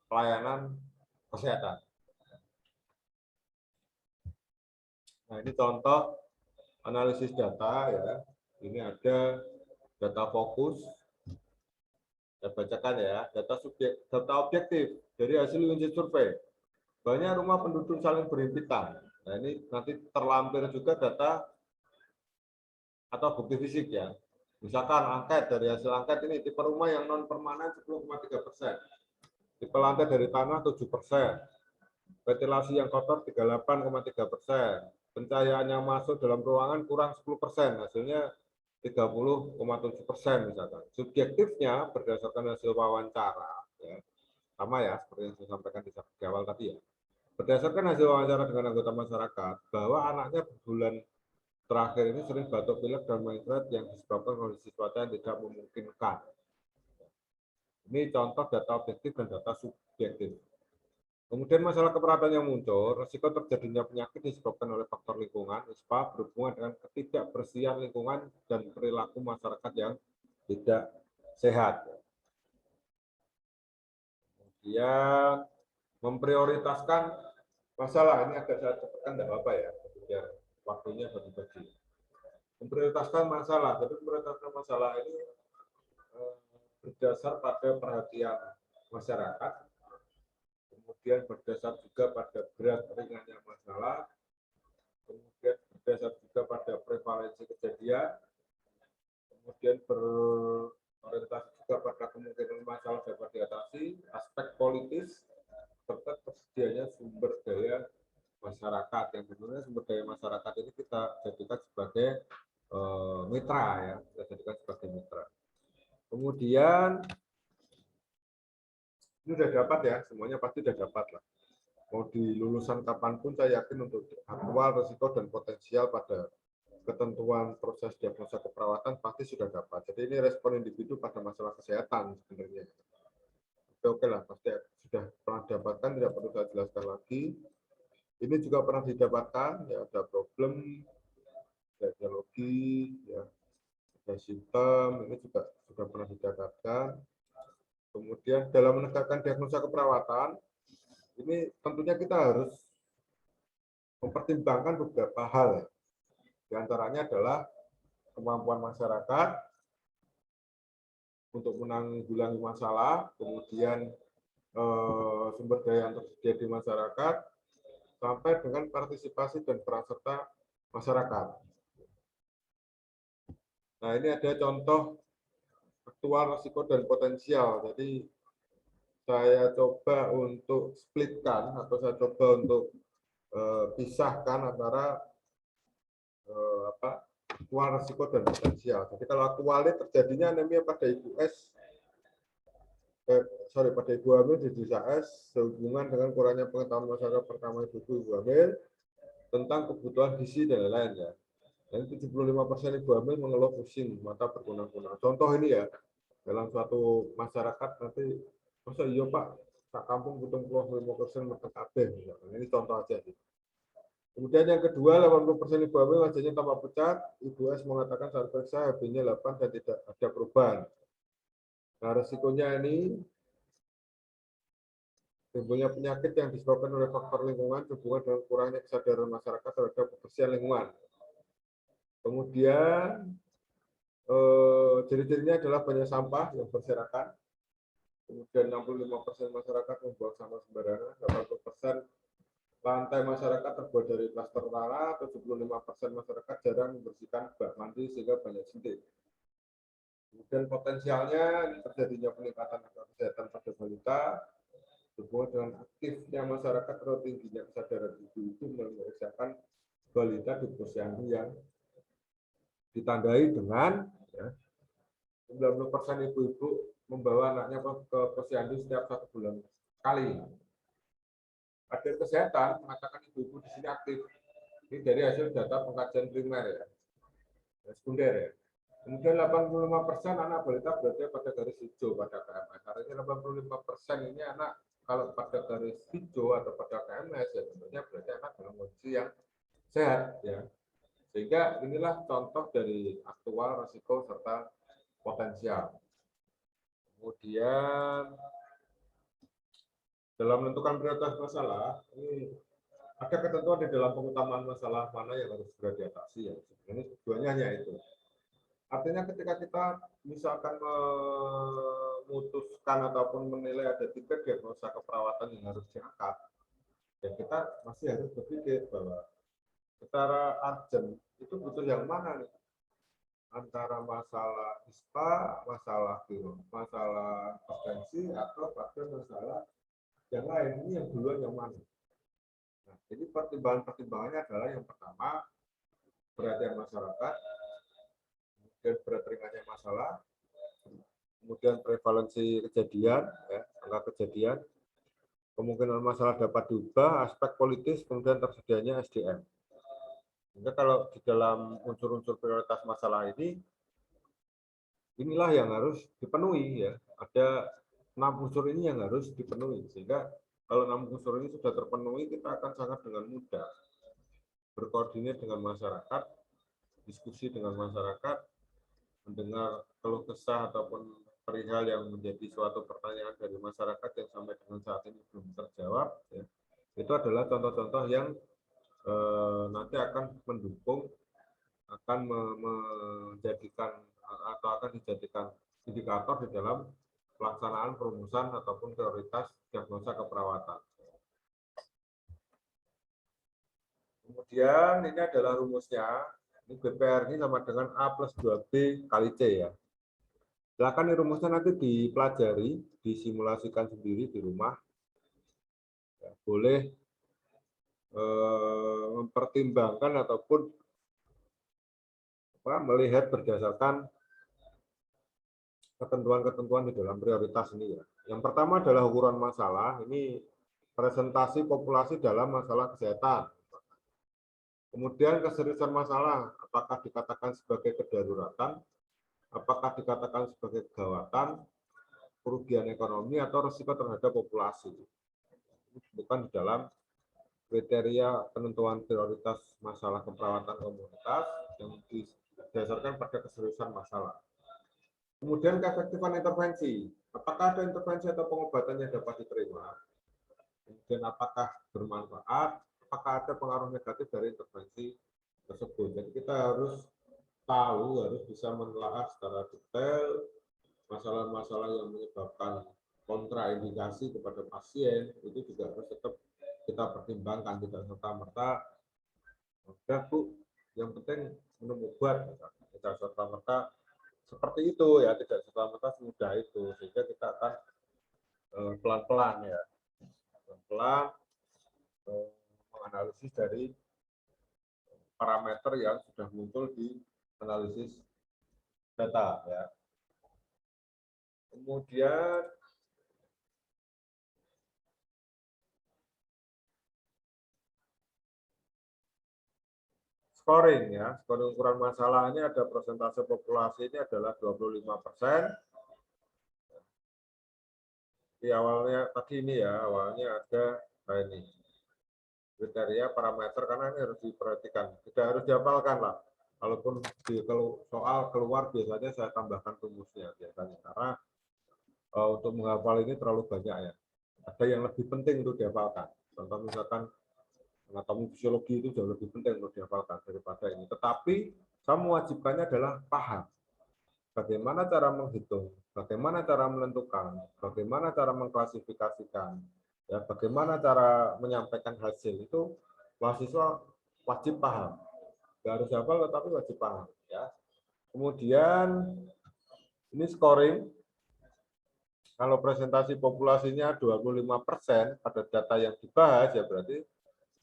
pelayanan kesehatan. Nah, ini contoh analisis data ya. Ini ada data fokus. Saya bacakan ya, data objektif dari hasil unit survei. Banyak rumah penduduk saling berhimpitan. Nah, ini nanti terlampir juga data atau bukti fisik ya. Misalkan angket, dari hasil angket ini tipe rumah yang non permanen 10,3%. Tipe lantai dari tanah 7%. Ventilasi yang kotor 38,3%. Pencahayaan yang masuk dalam ruangan kurang 10%. Hasilnya 30,7% misalkan. Subjektifnya berdasarkan hasil wawancara, ya, sama ya seperti yang saya sampaikan di awal tadi ya. Berdasarkan hasil wawancara dengan anggota masyarakat, bahwa anaknya bulan terakhir ini sering batuk pilek dan mengingat yang disebabkan kondisi cuaca yang tidak memungkinkan. Ini contoh data objektif dan data subjektif. Kemudian masalah keperawatan yang muncul, risiko terjadinya penyakit disebabkan oleh faktor lingkungan, ISPA berhubungan dengan ketidakbersihan lingkungan dan perilaku masyarakat yang tidak sehat. Kemudian memprioritaskan masalah, ini agak saya cepatkan, tidak apa-apa ya, biar waktunya bagi-bagi. Memprioritaskan masalah, jadi memprioritaskan masalah ini berdasar pada perhatian masyarakat, kemudian berdasar juga pada berat ringannya masalah, kemudian berdasar juga pada prevalensi kejadian, kemudian berorientasi juga pada kemungkinan masalah dapat diatasi, aspek politis, serta tersedianya sumber daya masyarakat. Yang sebenarnya sumber daya masyarakat ini kita jadikan sebagai mitra ya, kita jadikan sebagai mitra. Kemudian ini sudah dapat ya, semuanya pasti sudah dapat lah. Mau di lulusan kapanpun saya yakin untuk aktual, risiko, dan potensial pada ketentuan proses diagnosa keperawatan pasti sudah dapat. Jadi ini respon individu pada masalah kesehatan sebenarnya. Oke lah, pasti sudah pernah dapatkan, tidak perlu saya jelaskan lagi. Ini juga pernah didapatkan, ya ada problem, ada etiologi, ya ada simptom, ini juga sudah pernah didapatkan. Kemudian dalam menegakkan diagnosa keperawatan, ini tentunya kita harus mempertimbangkan beberapa hal. Di antaranya adalah kemampuan masyarakat untuk menanggulangi masalah, kemudian sumber daya yang tersedia di masyarakat, sampai dengan partisipasi dan peran serta masyarakat. Nah, ini ada contoh aktual, risiko, dan potensial. Jadi saya coba untuk splitkan atau saya coba untuk pisahkan antara aktual, risiko, dan potensial. Jadi kalau aktualnya terjadinya anemia pada ibu pada ibu hamil di desa S sehubungan dengan kurangnya pengetahuan masyarakat pertama ibu hamil tentang kebutuhan gizi dan lain-lain ya. Dan 75% ibu hamil mengeluh pusing, mata berkunang-kunang. Contoh ini ya, dalam suatu masyarakat nanti, masa iya Pak, sak kampung butuh 55% metek kabeh. Ini contoh aja sih. Kemudian yang kedua, 80% ibu hamil wajahnya tampak pucat, ibu S mengatakan saat periksa HB-nya 8 dan tidak ada perubahan. Nah, resikonya ini timbulnya penyakit yang disebabkan oleh faktor lingkungan hubungan dengan kurangnya kesadaran masyarakat terhadap kebersihan lingkungan. Kemudian ciri-cirinya adalah banyak sampah yang berserakan, kemudian 65% masyarakat membuang sampah sembarangan, 80% lantai masyarakat terbuat dari plaster tanah, 75% masyarakat jarang membersihkan bak mandi sehingga banyak jentik. Kemudian potensialnya ini terjadinya peningkatan kesehatan pada balita, berhubungan dengan aktifnya masyarakat atau tingginya kesadaran ibu-ibu memeriksakan balita di posyandu yang ditandai dengan ya, 90% ibu-ibu membawa anaknya ke posyandu setiap 1 bulan sekali. Kader kesehatan mengatakan ibu-ibu di sini aktif. Ini dari hasil data pengkajian primer ya, sekunder ya. Kemudian 85% anak balita berada pada garis hijau pada KMS. Artinya 85% ini anak kalau pada garis hijau atau pada KMS ya tentunya berarti anak dalam kondisi yang sehat ya. Sehingga inilah contoh dari aktual, risiko serta potensial. Kemudian dalam menentukan prioritas masalah, ini ada ketentuan di dalam pengutamaan masalah mana yang harus segera diatasi ya. Sebenarnya tujuannya hanya itu. Artinya ketika kita misalkan memutuskan ataupun menilai ada 3 diagnosa keperawatan yang harus diangkat, ya kita masih harus berpikir bahwa secara urgent itu butuh yang mana nih? Antara masalah ISPA, masalah masalah urgensi, atau pada masalah yang lain. Ini yang duluan yang mana? Nah, jadi pertimbangannya adalah yang pertama, perhatian masyarakat, kemudian berat ringannya masalah, kemudian prevalensi kejadian, ya, angka kejadian, kemungkinan masalah dapat diubah, aspek politis, kemudian tersedianya SDM. Sehingga kalau di dalam unsur-unsur prioritas masalah ini, inilah yang harus dipenuhi ya. Ada 6 unsur ini yang harus dipenuhi. Sehingga kalau 6 unsur ini sudah terpenuhi, kita akan sangat dengan mudah berkoordinir dengan masyarakat, diskusi dengan masyarakat, mendengar keluh kesah ataupun perihal yang menjadi suatu pertanyaan dari masyarakat yang sampai dengan saat ini belum terjawab. Ya. Itu adalah contoh-contoh yang nanti akan mendukung, akan menjadikan atau akan dijadikan indikator di dalam pelaksanaan perumusan ataupun prioritas diagnosa keperawatan. Kemudian ini adalah rumusnya. Ini BPR ini sama dengan A plus 2B kali C ya. Silakan rumusnya nanti dipelajari, disimulasikan sendiri di rumah. Ya, boleh mempertimbangkan ataupun melihat berdasarkan ketentuan-ketentuan di dalam prioritas ini ya. Yang pertama adalah ukuran masalah. Ini presentasi populasi dalam masalah kesehatan. Kemudian keseriusan masalah, apakah dikatakan sebagai kedaruratan, apakah dikatakan sebagai kegawatan, kerugian ekonomi, atau risiko terhadap populasi. Bukan di dalam kriteria penentuan prioritas masalah keperawatan komunitas yang didasarkan pada keseriusan masalah. Kemudian keefektifan intervensi, apakah ada intervensi atau pengobatan yang dapat diterima, kemudian apakah bermanfaat, apakah ada pengaruh negatif dari intervensi tersebut. Jadi kita harus tahu, harus bisa menelaah secara detail masalah-masalah yang menyebabkan kontraindikasi kepada pasien, itu juga harus tetap kita pertimbangkan, tidak serta-merta udah Bu, yang penting minum obat, tidak serta-merta seperti itu ya, tidak serta-merta semudah itu, sehingga kita akan pelan-pelan ya, pelan-pelan menganalisis dari parameter yang sudah muncul di analisis data ya. Kemudian scoring ya, scoring ukuran masalah ini ada persentase populasi ini adalah 25%. Di awalnya tadi ini ya, awalnya ada ini kriteria parameter, karena ini harus diperhatikan, tidak harus dihafalkan lah. Kalaupun kalau soal keluar biasanya saya tambahkan rumusnya biasanya, karena untuk menghafal ini terlalu banyak ya. Ada yang lebih penting untuk dihafalkan. Contoh misalkan anatomi fisiologi itu jauh lebih penting untuk dihafalkan daripada ini. Tetapi saya mewajibkannya adalah paham. bagaimana cara menghitung, bagaimana cara menentukan, bagaimana cara mengklasifikasikan, ya, bagaimana cara menyampaikan hasil itu mahasiswa wajib paham. Nggak harus hafal tetapi wajib paham. Ya. Kemudian ini scoring. Kalau presentasi populasinya 25% pada data yang dibahas, ya berarti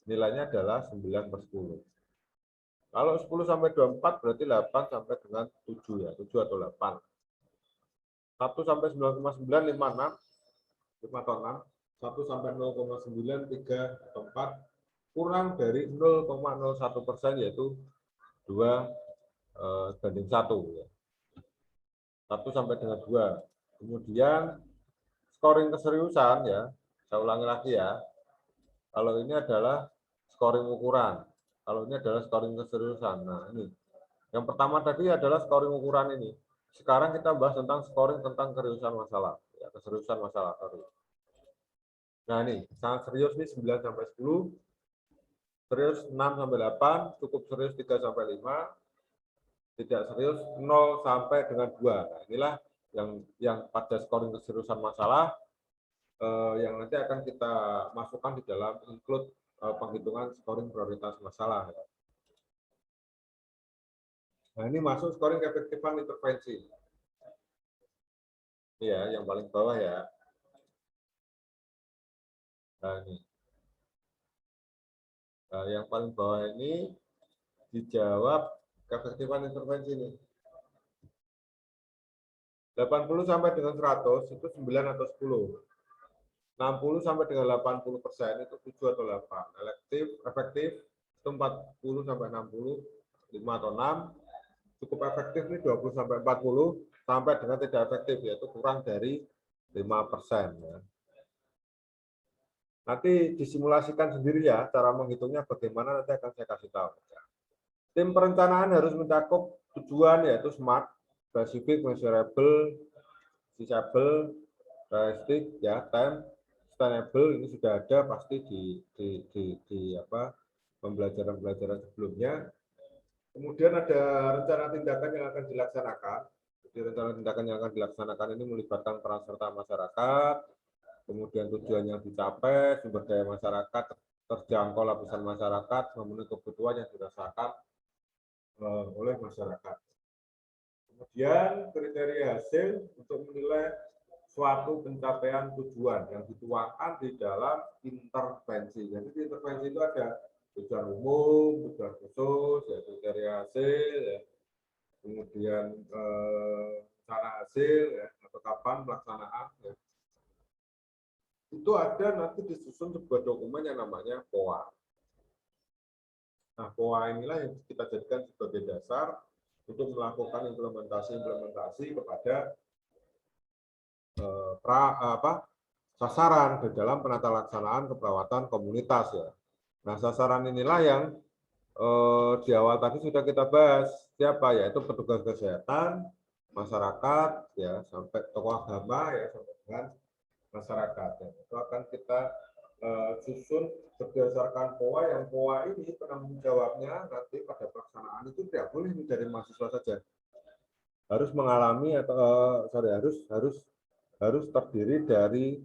nilainya adalah 9/10. Kalau 10 sampai 24 berarti 8 sampai dengan 7 ya, 7 atau 8. 1 sampai 9,9, 5, 6, 5 atau 6. 1 sampai 0,9, 3 atau 4. Kurang dari 0,01% yaitu 2:1. Ya. 1 sampai dengan 2. Kemudian scoring keseriusan, ya, saya ulangi lagi ya. Kalau ini adalah scoring ukuran. Kalau ini adalah scoring keseriusan. Nah, ini. Yang pertama tadi adalah scoring ukuran ini. Sekarang kita bahas tentang scoring tentang keseriusan masalah. Ya, keseriusan masalah. Nah, ini sangat serius nih 9 sampai 10. Serius 6 sampai 8, cukup serius 3 sampai 5. Tidak serius 0 sampai dengan 2. Nah, inilah yang pada scoring keseriusan masalah yang nanti akan kita masukkan di dalam include penghitungan scoring prioritas masalah. Nah, ini masuk scoring keefektifan intervensi. Iya, yang paling bawah ya. Nah, ini. Nah, yang paling bawah ini dijawab keefektifan intervensi ini. 80 sampai dengan 100 itu 9 atau 10. 60 sampai dengan 80% itu 7 atau 8. Efektif itu 40 sampai 60, 5 atau 6. Cukup efektif ini 20 sampai 40, sampai dengan tidak efektif yaitu kurang dari 5%. Ya. Nanti disimulasikan sendiri ya, cara menghitungnya bagaimana nanti akan saya kasih tahu. Tim perencanaan harus mencakup tujuan yaitu SMART, specific, measurable, feasible, realistic, ya, time, sustainable. Ini sudah ada pasti di pembelajaran sebelumnya. Kemudian ada rencana tindakan yang akan dilaksanakan. Jadi rencana tindakan yang akan dilaksanakan ini melibatkan peran serta masyarakat, kemudian tujuan yang dicapai, sumber daya masyarakat, terjangkau lapisan masyarakat, memenuhi kebutuhan yang dirasakan oleh masyarakat. Kemudian kriteria hasil untuk menilai suatu pencapaian tujuan yang dituangkan di dalam intervensi. Jadi di intervensi itu ada tujuan umum, tujuan khusus, ya, kriteria hasil, ya. Kemudian cara hasil, ya, atau kapan pelaksanaan. Ya. Itu ada nanti disusun sebuah dokumen yang namanya POA. Nah, POA inilah yang kita jadikan sebagai dasar untuk melakukan implementasi kepada sasaran di dalam penata laksanaan keperawatan komunitas ya. Nah, sasaran inilah yang di awal tadi sudah kita bahas siapa, yaitu petugas kesehatan, masyarakat ya, sampai tokoh agama ya, sampai dengan masyarakat ya. Itu akan kita susun berdasarkan POA, yang POA ini penanggung jawabnya nanti pada pelaksanaan itu tidak boleh dari mahasiswa saja, harus mengalami atau harus terdiri dari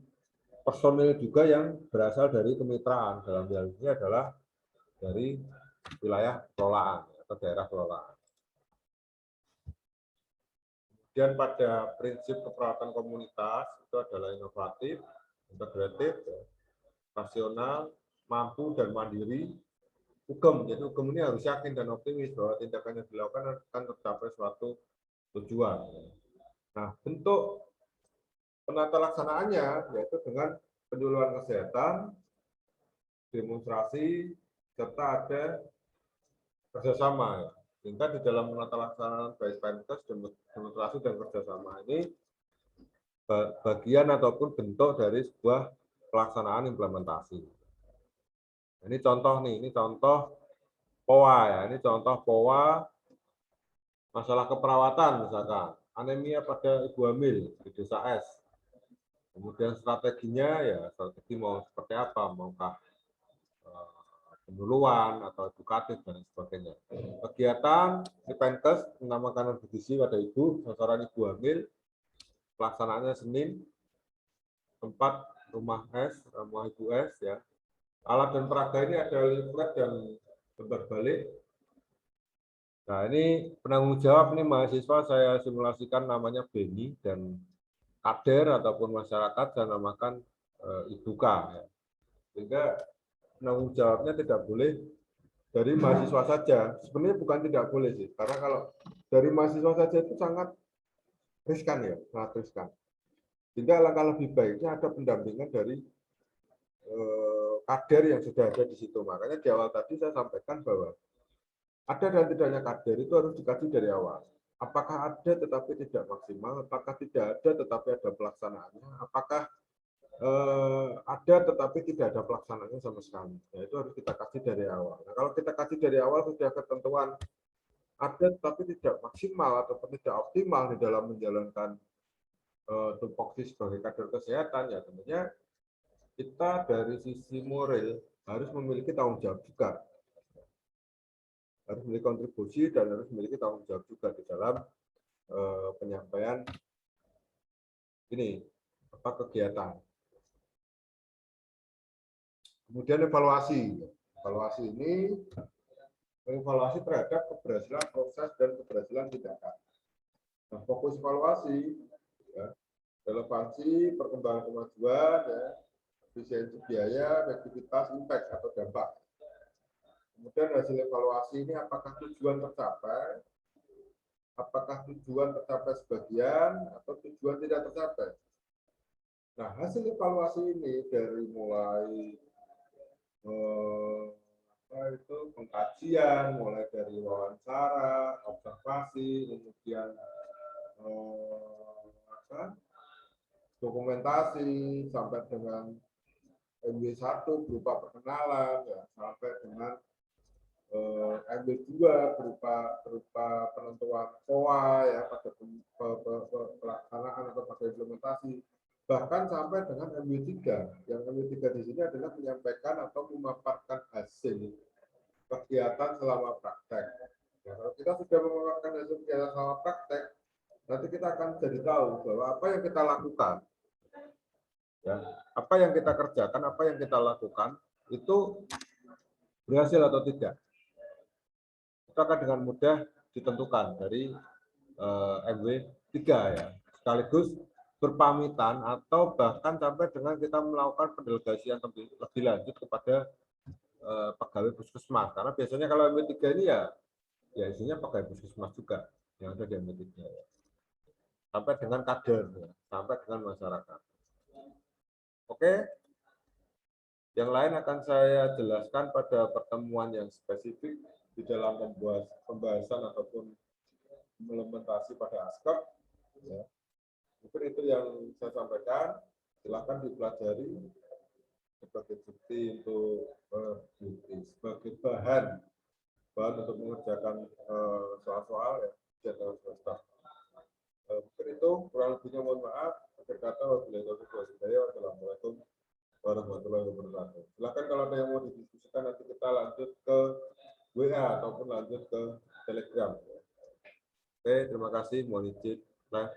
personil juga yang berasal dari kemitraan. Dalam hal ini adalah dari wilayah kelolaan atau daerah kelolaan. Kemudian pada prinsip keperawatan komunitas itu adalah inovatif, integratif, rasional, mampu dan mandiri. Jadi UGM ini harus yakin dan optimis bahwa tindakan yang dilakukan akan tercapai suatu tujuan. Nah, bentuk penata laksanaannya yaitu dengan penyuluhan kesehatan, demonstrasi, serta ada kerjasama. Sehingga di dalam penata laksanaan baik Pemkes, demonstrasi dan kerjasama ini bagian ataupun bentuk dari sebuah pelaksanaan implementasi. Ini contoh nih, ini contoh POA ya, ini contoh POA masalah keperawatan misalkan, anemia pada ibu hamil di desa S. Kemudian strateginya ya, strategi mau seperti apa, maukah penyuluhan atau edukatif dan sebagainya. Kegiatan Lipenkes menamakan nutrisi pada ibu, sasaran ibu hamil, pelaksanaannya Senin, tempat rumah ibu S ya. Alat dan peraga ini ada leaflet dan lembar balik. Nah, ini penanggung jawab nih mahasiswa saya simulasikan namanya Beni dan kader ataupun masyarakat saya namakan Ibu K. Ya. Sehingga penanggung jawabnya tidak boleh dari mahasiswa saja. Sebenarnya bukan tidak boleh sih, karena kalau dari mahasiswa saja itu sangat riskan ya, sangat riskan. Sehingga alangkah lebih baiknya ada pendampingan dari kader yang sudah ada di situ. Makanya di awal tadi saya sampaikan bahwa ada dan tidaknya kader itu harus dikaji dari awal. Apakah ada tetapi tidak maksimal, apakah tidak ada tetapi ada pelaksanaannya, apakah ada tetapi tidak ada pelaksanaannya sama sekali. Nah, itu harus kita kaji dari awal. Nah, kalau kita kaji dari awal sudah ketentuan ada tetapi tidak maksimal ataupun tidak optimal di dalam menjalankan tupoksi sebagai kader kesehatan, ya tentunya kita dari sisi moral harus memiliki tanggung jawab juga, harus memiliki kontribusi dan harus memiliki tanggung jawab juga di dalam penyampaian ini kegiatan. Kemudian evaluasi ini evaluasi terhadap keberhasilan proses dan keberhasilan tindakan. Nah, fokus evaluasi ya, relevansi, perkembangan kemajuan, ya, efisiensi biaya, efektivitas, impact atau dampak. Kemudian hasil evaluasi ini apakah tujuan tercapai, apakah tujuan tercapai sebagian, atau tujuan tidak tercapai. Nah, hasil evaluasi ini dari mulai itu pengkajian, mulai dari wawancara, observasi, kemudian dokumentasi sampai dengan MW1 berupa perkenalan, ya, sampai dengan MW2 berupa penentuan POA ya pada pelaksanaan atau pada implementasi, bahkan sampai dengan MW3. Yang MW3 di sini adalah menyampaikan atau memaparkan hasil kegiatan selama praktek. Ya, kalau kita sudah memaparkan hasil kegiatan selama praktek, nanti kita akan jadi tahu bahwa apa yang kita lakukan, ya, apa yang kita kerjakan, apa yang kita lakukan itu berhasil atau tidak. Itu akan dengan mudah ditentukan dari MW3 ya. Sekaligus berpamitan atau bahkan sampai dengan kita melakukan pendelegasian lebih lanjut kepada pegawai puskesmas. Karena biasanya kalau MW3 ini ya isinya pegawai puskesmas juga yang ada di MW3 ya. Sampai dengan kader ya, sampai dengan masyarakat. Oke. Yang lain akan saya jelaskan pada pertemuan yang spesifik di dalam pembahasan ataupun implementasi pada ASKEP. Ya. Mungkin itu yang saya sampaikan. Silakan dipelajari sebagai bukti untuk sebagai bahan untuk mengerjakan soal-soal ya di semester. Mungkin itu kurang lebihnya mohon maaf. Akhir kata wassalamualaikum warahmatullahi wabarakatuh. Silakan kalau ada yang mau didiskusikan nanti kita lanjut ke WA ataupun lanjut ke Telegram. Oke, terima kasih. Mohon izin. Nah.